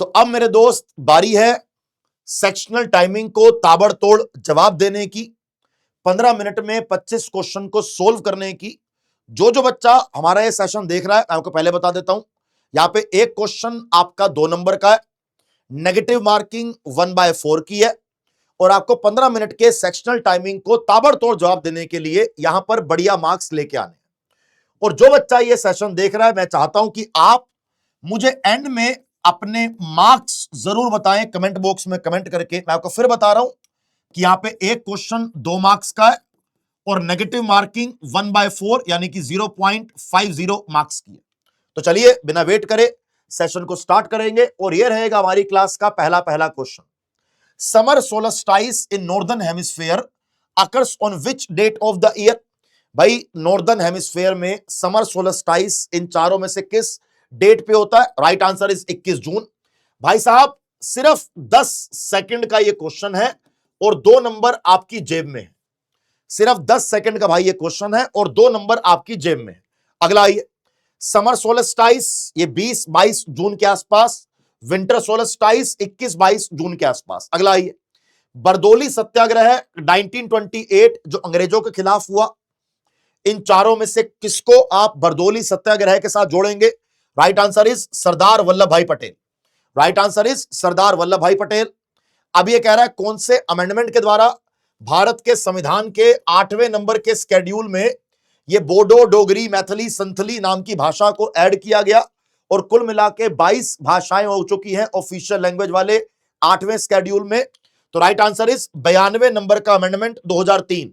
तो अब मेरे दोस्त बारी है सेक्शनल टाइमिंग को ताबड़तोड़ जवाब देने की, 15 मिनट में 25 क्वेश्चन को सोल्व करने की। जो जो बच्चा हमारा ये सेशन देख रहा है, मैं आपको पहले बता देता हूं, यहां पे एक क्वेश्चन आपका 2 नंबर का है, नेगेटिव मार्किंग 1/4 की है, और आपको 15 मिनट के सेक्शनल टाइमिंग को ताबड़तोड़ जवाब देने के लिए यहां पर बढ़िया मार्क्स लेके आने। और जो बच्चा ये सेशन देख रहा है, मैं चाहता हूं कि आप मुझे एंड में अपने मार्क्स जरूर बताएं, कमेंट बॉक्स में कमेंट करके। मैं आपको फिर बता रहा हूं कि यहां पे एक क्वेश्चन 2 मार्क्स का है और नेगेटिव मार्किंग 1/4 यानी कि 0.50 मार्क्स की है। तो चलिए बिना वेट करे सेशन को स्टार्ट करेंगे, और यह रहेगा हमारी क्लास का पहला question. Summer solstice in northern hemisphere occurs on which date of the year? भाई नॉर्दर्न हेमिस्फीयर में समर सोलस्टाइस इन चारों में से किस डेट पे होता है? Right answer is 21 June. भाई साहब सिर्फ 10 सेकंड का ये क्वेश्चन है और 2 नंबर आपकी जेब में है। सिर्फ 10 सेकंड का भाई ये क्वेश्चन है और 2 नंबर आपकी जेब में है। अगला आइए, समर सोलस्टाइस ये 20-22 जून के आसपास, विंटर सोलस्टाइस 21-22 जून के आसपास। अगला आइए, बरदोली सत्याग्रह 1928 जो अंग्रेजों के खिलाफ हुआ, इन चारों में से किसको आप बरदोली सत्याग्रह के साथ जोड़ेंगे? Right answer is Sardar Vallabh भाई Patel. Right answer is Sardar Vallabh भाई पटेल। अब ये कह रहा है कौन से अमेंडमेंट के द्वारा भारत के संविधान के 8वें नंबर के स्केड्यूल में ये बोडो, डोगरी, मैथिली, संथली नाम की भाषा को ऐड किया गया, और कुल मिला के 22 भाषाएं हो चुकी हैं ऑफिशियल लैंग्वेज वाले 8वें स्केड्यूल में। तो राइट आंसर इज 92 नंबर का अमेंडमेंट 2003।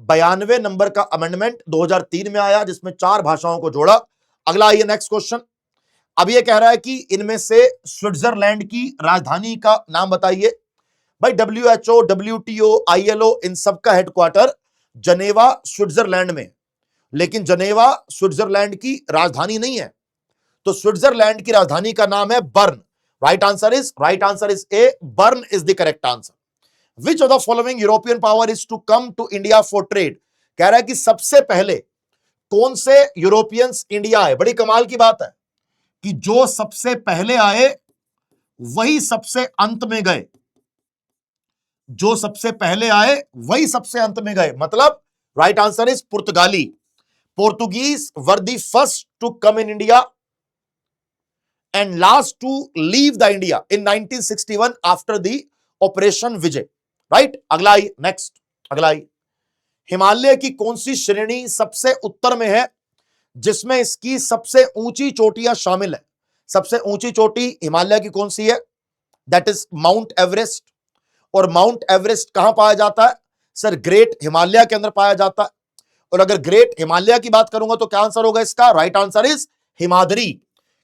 92 नंबर का अमेंडमेंट 2003 में आया, जिसमें 4 भाषाओं को जोड़ा। अगला आइए नेक्स्ट क्वेश्चन। अब ये कह रहा है कि इनमें से स्विट्जरलैंड की राजधानी का नाम बताइए। भाई WHO, WTO, ILO इन सब का हेडक्वार्टर जनेवा स्विट्जरलैंड में, लेकिन जनेवा स्विट्जरलैंड की राजधानी नहीं है। तो स्विट्जरलैंड की राजधानी का नाम है Bern. Right answer is A, Bern is the correct answer. Which of the following European power is to come to India for trade? कह रहा है कि सबसे पहले कौन से यूरोपियंस इंडिया आए। बड़ी कमाल की बात है कि जो सबसे पहले आए वही सबसे अंत में गए। जो सबसे पहले आए वही सबसे अंत में गए, मतलब राइट आंसर इज पुर्तगाली। Portuguese were the first to come in India and last to leave the India in 1961 after the operation Vijay. Right, अगला आइए नेक्स्ट। अगला आइए, हिमालय की कौन सी श्रेणी सबसे उत्तर में है जिसमें इसकी सबसे ऊंची चोटियां शामिल है? सबसे ऊंची चोटी हिमालय की कौन सी है? That is mount Everest. और माउंट एवरेस्ट कहां पाया जाता है? सर ग्रेट हिमालय के अंदर पाया जाता है। और अगर ग्रेट हिमालय की बात करूंगा तो क्या आंसर होगा इसका? राइट आंसर इज हिमाद्री,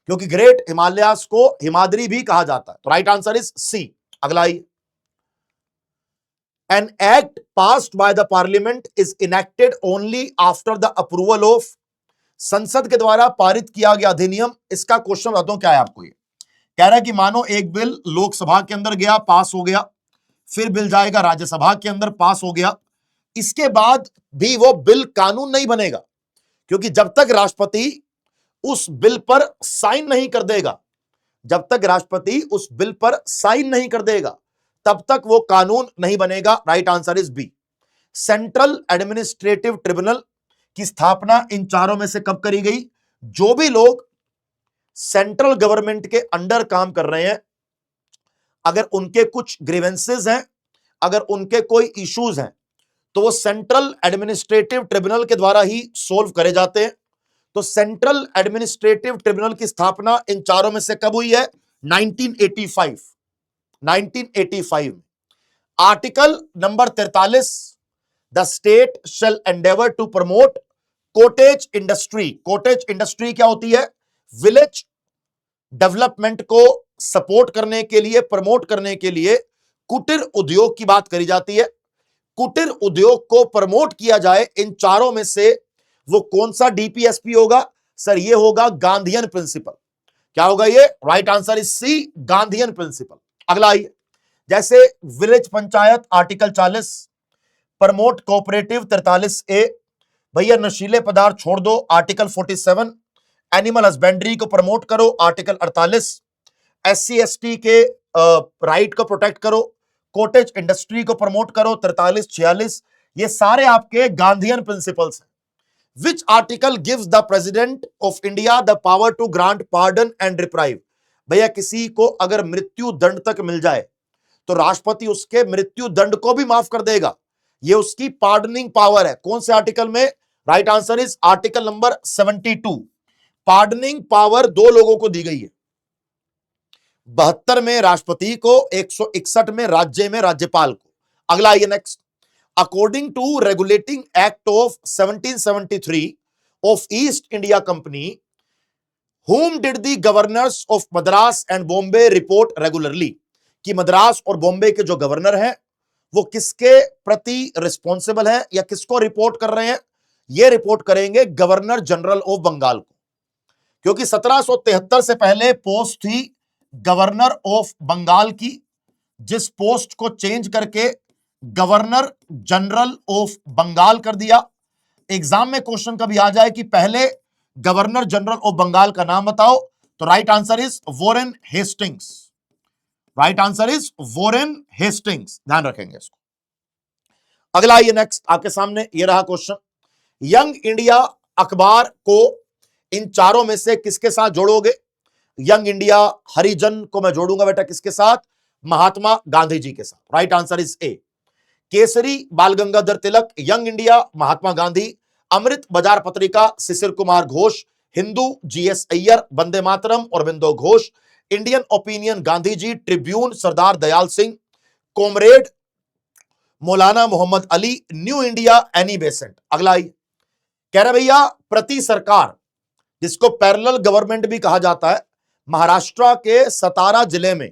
क्योंकि ग्रेट हिमालयास को हिमाद्री भी कहा जाता है। तो राइट आंसर इज सी। अगला आइए, An act passed by the parliament is enacted only after the approval of, संसद के द्वारा पारित किया गया अधिनियम, इसका क्वेश्चन बताता हूं क्या है आपको। ये कह रहा है कि मानो एक बिल लोकसभा के अंदर गया, पास हो गया, फिर बिल जाएगा राज्यसभा के अंदर, पास हो गया, इसके बाद भी वो बिल कानून नहीं बनेगा, क्योंकि जब तक राष्ट्रपति उस बिल पर साइन नहीं कर देगा, जब तक राष्ट्रपति उस बिल पर साइन नहीं कर देगा तब तक वो कानून नहीं बनेगा। Right answer is B. Central administrative tribunal की स्थापना इन चारों में से कब करी गई? जो भी लोग सेंट्रल गवर्नमेंट के अंडर काम कर रहे हैं, अगर उनके कुछ ग्रीवेंसेस हैं, अगर उनके कोई इश्यूज हैं, तो वो सेंट्रल एडमिनिस्ट्रेटिव ट्रिब्यूनल के द्वारा ही सोल्व करे जाते हैं। तो सेंट्रल एडमिनिस्ट्रेटिव ट्रिब्यूनल की स्थापना इन चारों में से कब हुई है? 1985। 1985। Article number 43, the state shall endeavour to promote cottage industry. कॉटेज इंडस्ट्री क्या होती है? विलेज डेवलपमेंट को सपोर्ट करने के लिए, प्रमोट करने के लिए कुटीर उद्योग की बात करी जाती है। कुटीर उद्योग को प्रमोट किया जाए, इन चारों में से वो कौन सा डीपीएसपी होगा? सर ये होगा गांधीयन प्रिंसिपल। क्या होगा ये? Right answer is C, Gandhian principle. अगला आइए, जैसे village panchayat article 40, promote cooperative 43A, भैया नशीले पदार्थ छोड़ दो आर्टिकल 47, एनिमल हस्बेंड्री को प्रमोट करो आर्टिकल 48, SC ST के राइट को प्रोटेक्ट करो, कॉटेज इंडस्ट्री को प्रमोट करो, 43-46, ये सारे आपके गांधीयन प्रिंसिपल्स हैं। Which article gives the president of India the power to grant pardon and reprieve? भैया किसी को अगर मृत्यु दंड तक मिल जाए तो राष्ट्रपति उसके मृत्यु दंड को भी माफ कर देगा, ये उसकी पार्डनिंग पावर है। कौन से आर्टिकल में? Right answer is article number 72। Pardoning power दो लोगों को दी गई है, 72 में राष्ट्रपति को, 161 में राज्यपाल को। अगला आइए next. According to regulating act of 1773 of East India company, whom did the governors of Madras and Bombay report regularly? कि मद्रास और बॉम्बे के जो गवर्नर हैं वो किसके प्रति रिस्पॉन्सिबल हैं या किसको रिपोर्ट कर रहे हैं? ये रिपोर्ट करेंगे गवर्नर जनरल ऑफ बंगाल को, क्योंकि 1773 से पहले पोस्ट थी गवर्नर ऑफ बंगाल की, जिस पोस्ट को चेंज करके गवर्नर जनरल ऑफ बंगाल कर दिया। एग्जाम में क्वेश्चन कभी आ जाए कि पहले गवर्नर जनरल ऑफ बंगाल का नाम बताओ, तो right answer is Warren Hastings. Right answer is Warren Hastings, ध्यान रखेंगे इसको। अगला ये नेक्स्ट आपके सामने ये रहा क्वेश्चन। यंग इंडिया अखबार को इन चारों में से किसके साथ जोड़ोगे? यंग इंडिया हरिजन को मैं जोड़ूंगा बेटा किसके साथ? महात्मा गांधी जी के साथ। राइट आंसर इज ए। केसरी बाल गंगाधर तिलक, यंग इंडिया महात्मा गांधी, अमृत बाजार पत्रिका शिशिर कुमार घोष, हिंदू GS अय्यर, वंदे मातरम और Bindu Ghosh, Indian Opinion Gandhi ji, Tribune Sardar Dayal Singh, Comrade Maulana Mohammad Ali, New India Annie Besant. अगला कह रहे भैया प्रति सरकार, जिसको पैरेलल गवर्नमेंट भी कहा जाता है, महाराष्ट्र के सतारा जिले में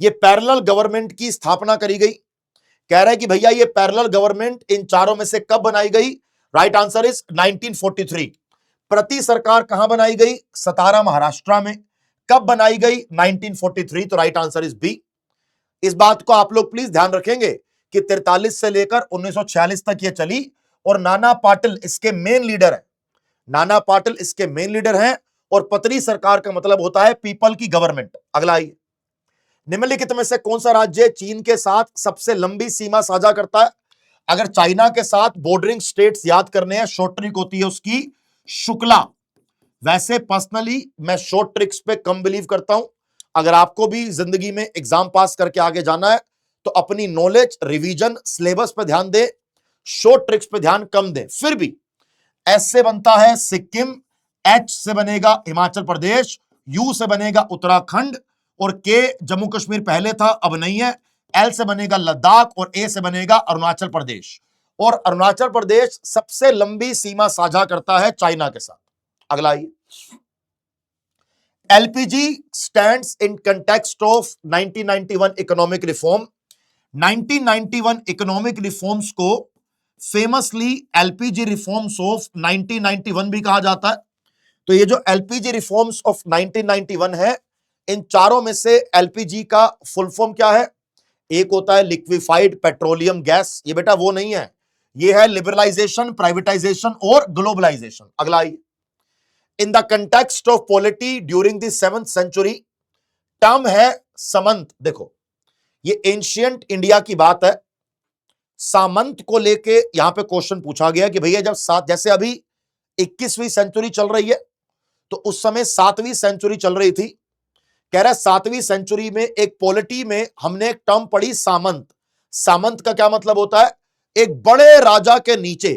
ये पैरेलल गवर्नमेंट की स्थापना करी गई। कह रहे हैं कि भैया ये पैरेलल गवर्नमेंट इन चारों में से कब बनाई गई? Right answer is 1943। प्रति सरकार कहां बनाई गई? सतारा महाराष्ट्र में। कब बनाई गई? 1943। तो राइट आंसर इज बी। इस बात को आप लोग प्लीज ध्यान रखेंगे कि 43 से लेकर 1946 तक ये चली और नाना पाटिल इसके मेन लीडर है। नाना पाटिल इसके मेन लीडर हैं और पत्री सरकार का मतलब होता है पीपल की गवर्नमेंट। अगला आइए, निम्नलिखित में से कौन सा राज्य चीन के साथ सबसे लंबी सीमा साझा करता है? अगर चाइना के साथ बॉर्डरिंग स्टेट्स याद करने हैं, शॉर्ट ट्रिक होती है उसकी शुक्ला। वैसे पर्सनली मैं शॉर्ट ट्रिक्स पे कम बिलीव करता हूं। अगर आपको भी जिंदगी में एग्जाम पास करके आगे जाना है तो अपनी नॉलेज, रिवीजन, सिलेबस पे ध्यान दे, शॉर्ट ट्रिक्स पे ध्यान कम दे। फिर भी एस से बनता है सिक्किम, एच से बनेगा हिमाचल प्रदेश, यू से बनेगा उत्तराखंड और के जम्मू कश्मीर पहले था अब नहीं है, एल से बनेगा लद्दाख और ए से बनेगा अरुणाचल प्रदेश। और अरुणाचल प्रदेश सबसे लंबी सीमा साझा करता है चाइना के साथ। अगला आइए, LPG stands in context of 1991 economic reform. 1991 economic reforms को फेमसली LPG रिफॉर्म्स ऑफ 1991 भी कहा जाता है। तो ये जो LPG रिफॉर्म्स ऑफ 1991 है, इन चारों में से LPG का फुल फॉर्म क्या है? एक होता है लिक्विफाइड पेट्रोलियम गैस, ये बेटा वो नहीं है, ये है लिबरलाइजेशन, प्राइवेटाइजेशन और ग्लोबलाइजेशन। अगला आइए, in the context of polity during the 7th century, term है सामंत। देखो ये एंशियंट इंडिया की बात है, सामंत को लेके यहां पे क्वेश्चन पूछा गया कि भैया जब जैसे अभी 21वीं सेंचुरी चल रही है तो उस समय 7वीं सेंचुरी चल रही थी। कह रहा है 7वीं सेंचुरी में एक पॉलिटी में हमने एक टर्म पढ़ी सामंत। सामंत का क्या मतलब होता है? एक बड़े राजा के नीचे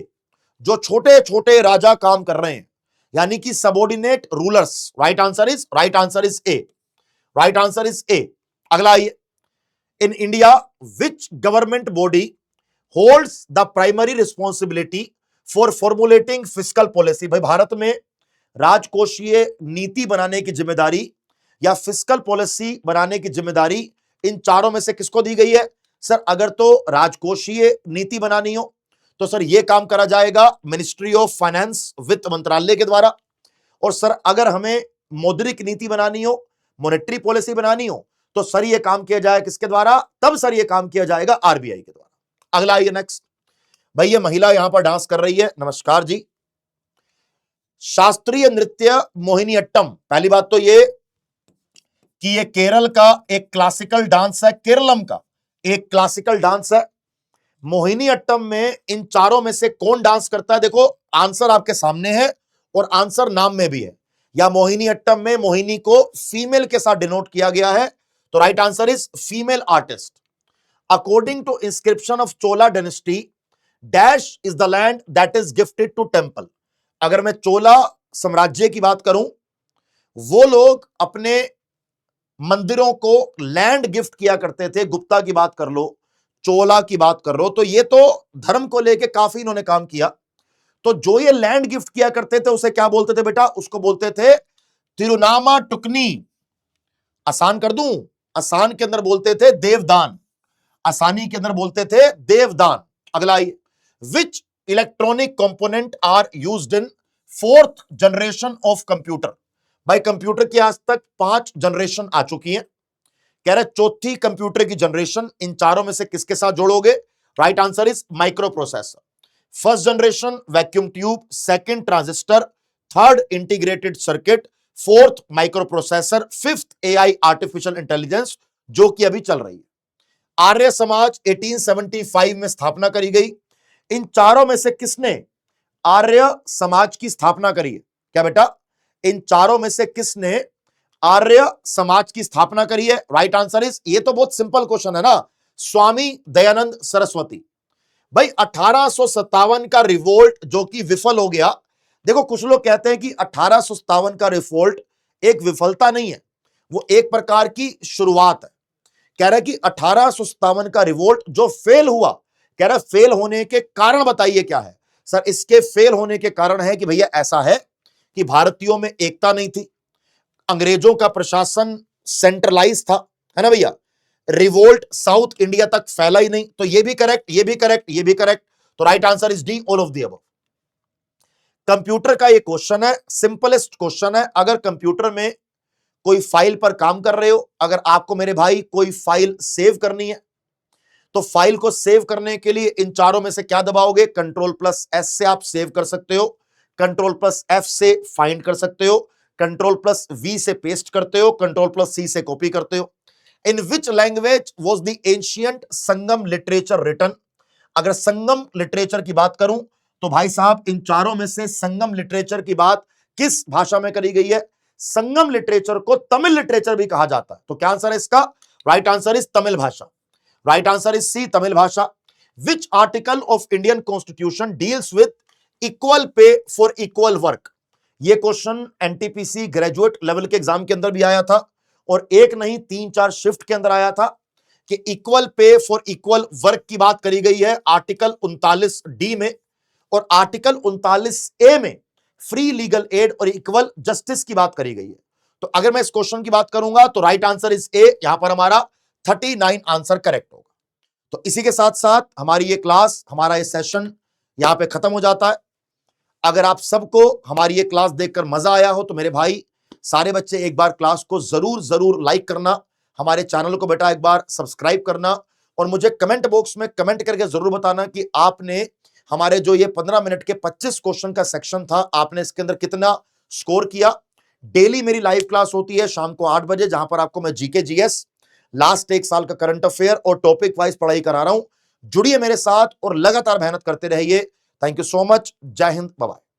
जो छोटे छोटे राजा काम कर रहे हैं, यानी कि subordinate rulers. Right answer is A. Right answer is ए। अगला आइए, in India which government body holds the primary responsibility for formulating fiscal policy? भाई भारत में राजकोषीय नीति बनाने की जिम्मेदारी या फिस्कल पॉलिसी बनाने की जिम्मेदारी इन चारों में से किसको दी गई है? सर अगर तो राजकोषीय नीति बनानी हो तो सर ये काम करा जाएगा मिनिस्ट्री ऑफ फाइनेंस, वित्त मंत्रालय के द्वारा। और सर अगर हमें मौद्रिक नीति बनानी हो, मॉनेटरी पॉलिसी बनानी हो, तो सर ये काम किया जाए किसके द्वारा? तब सर ये काम किया जाएगा RBI के द्वारा। अगला आइए नेक्स्ट, भाई ये महिला यहां पर डांस कर रही है, नमस्कार जी। शास्त्रीय नृत्य मोहिनीअट्टम, पहली बात तो ये कि ये केरल का एक क्लासिकल डांस है, केरलम का एक क्लासिकल डांस है। मोहिनी अट्टम में इन चारों में से कौन डांस करता है? देखो आंसर आपके सामने है और आंसर नाम में भी है। या मोहिनी अट्टम में मोहिनी को फीमेल के साथ डिनोट किया गया है, तो right answer is female artist. According to inscription of Chola dynasty, dash is the land that is gifted to temple. अगर मैं चोला साम्राज्य की बात करूं, वो लोग अपने मंदिरों को लैंड गिफ्ट किया करते थे। गुप्ता की बात कर लो, चोला की बात कर लो, तो ये तो धर्म को लेके काफी इन्होंने काम किया। तो जो ये लैंड गिफ्ट किया करते थे उसे क्या बोलते थे बेटा? उसको बोलते थे तिरुनामा टुकनी। आसान कर दूं, आसान के अंदर बोलते थे देवदान, आसानी के अंदर बोलते थे देवदान। अगला आइए, which electronic component are used in fourth generation of computer. भाई कंप्यूटर की आज तक 5 जनरेशन आ चुकी हैं, कह रहे चौथी कंप्यूटर की जनरेशन इन चारों में से किसके साथ जोड़ोगे? Right answer is microprocessor. First generation vacuum tube, second transistor, third integrated circuit, fourth microprocessor, fifth AI artificial intelligence, जो कि अभी चल रही है। आर्य समाज 1875 में स्थापना करी गई। इन चारों में से किसने आर्य समाज की स्थापना करी है? क्या बेटा? इन चारों में से किसने आर्य समाज की स्थापना करी है? राइट आंसर इज, ये तो बहुत सिंपल क्वेश्चन है ना, स्वामी दयानंद सरस्वती। भाई 1857 का रिवोल्ट जो कि विफल हो गया। देखो कुछ लोग कहते हैं कि 1857 का रिवोल्ट एक विफलता नहीं है, वो एक प्रकार की शुरुआत है। कह रहा है कि 1857 का रिवोल्ट जो फेल हुआ, कह रहा है फेल होने के कारण बताइए क्या है? सर इसके फेल होने के कारण है कि भैया ऐसा है कि भारतीयों में एकता नहीं थी, अंग्रेजों का प्रशासन सेंट्रलाइज था, है ना भैया, रिवोल्ट साउथ इंडिया तक फैला ही नहीं। तो ये भी करेक्ट, ये भी करेक्ट, ये भी करेक्ट, तो right answer is D, all of the above. Computer का ये क्वेश्चन है, सिंपलेस्ट क्वेश्चन है। अगर कंप्यूटर में कोई फाइल पर काम कर रहे हो, अगर आपको मेरे भाई कोई फाइल सेव करनी है, तो फाइल को सेव करने के लिए इन चारों में से क्या दबाओगे? कंट्रोल प्लस एस से आप सेव कर सकते हो, कंट्रोल प्लस एफ से फाइंड कर सकते हो, कंट्रोल प्लस वी से पेस्ट करते हो, कंट्रोल प्लस सी से कॉपी करते हो। In which language was the ancient Sangam literature written? अगर संगम लिटरेचर की बात करूं तो भाई साहब इन चारों में से संगम लिटरेचर की बात किस भाषा में करी गई है? संगम लिटरेचर को तमिल लिटरेचर भी कहा जाता है। तो क्या आंसर है इसका? राइट आंसर इज तमिल भाषा। Right answer is C, Tamil भाषा। Which article of Indian constitution deals with equal pay for equal work? ये क्वेश्चन एनटीपीसी ग्रेजुएट लेवल के एग्जाम के अंदर भी आया था, और एक नहीं 3-4 शिफ्ट के अंदर आया था कि equal pay for equal work की बात करी गई है आर्टिकल 39 डी में, और आर्टिकल 39 ए में फ्री लीगल एड और इक्वल जस्टिस की बात करी गई है। तो अगर मैं इस क्वेश्चन की बात करूंगा तो राइट आंसर इज ए, यहां पर हमारा 39 आंसर करेक्ट होगा। तो इसी के साथ साथ हमारी ये क्लास, हमारा ये सेशन यहां पे खत्म हो जाता है। अगर आप सबको हमारी ये क्लास देखकर मजा आया हो तो मेरे भाई सारे बच्चे एक बार क्लास को जरूर जरूर लाइक करना, हमारे चैनल को बेटा एक बार सब्सक्राइब करना, और मुझे कमेंट बॉक्स में कमेंट करके जरूर बताना कि आपने हमारे जो ये 15 मिनट के 25 क्वेश्चन का सेक्शन था, आपने इसके अंदर कितना स्कोर किया। डेली मेरी लाइव क्लास होती है शाम को 8 बजे, जहां पर आपको मैं जीके जीएस, लास्ट 1 साल का करंट अफेयर और टॉपिक वाइज पढ़ाई करा रहा हूं। जुड़िए मेरे साथ और लगातार मेहनत करते रहिए। Thank you so much. जय हिंद, बाय बाय।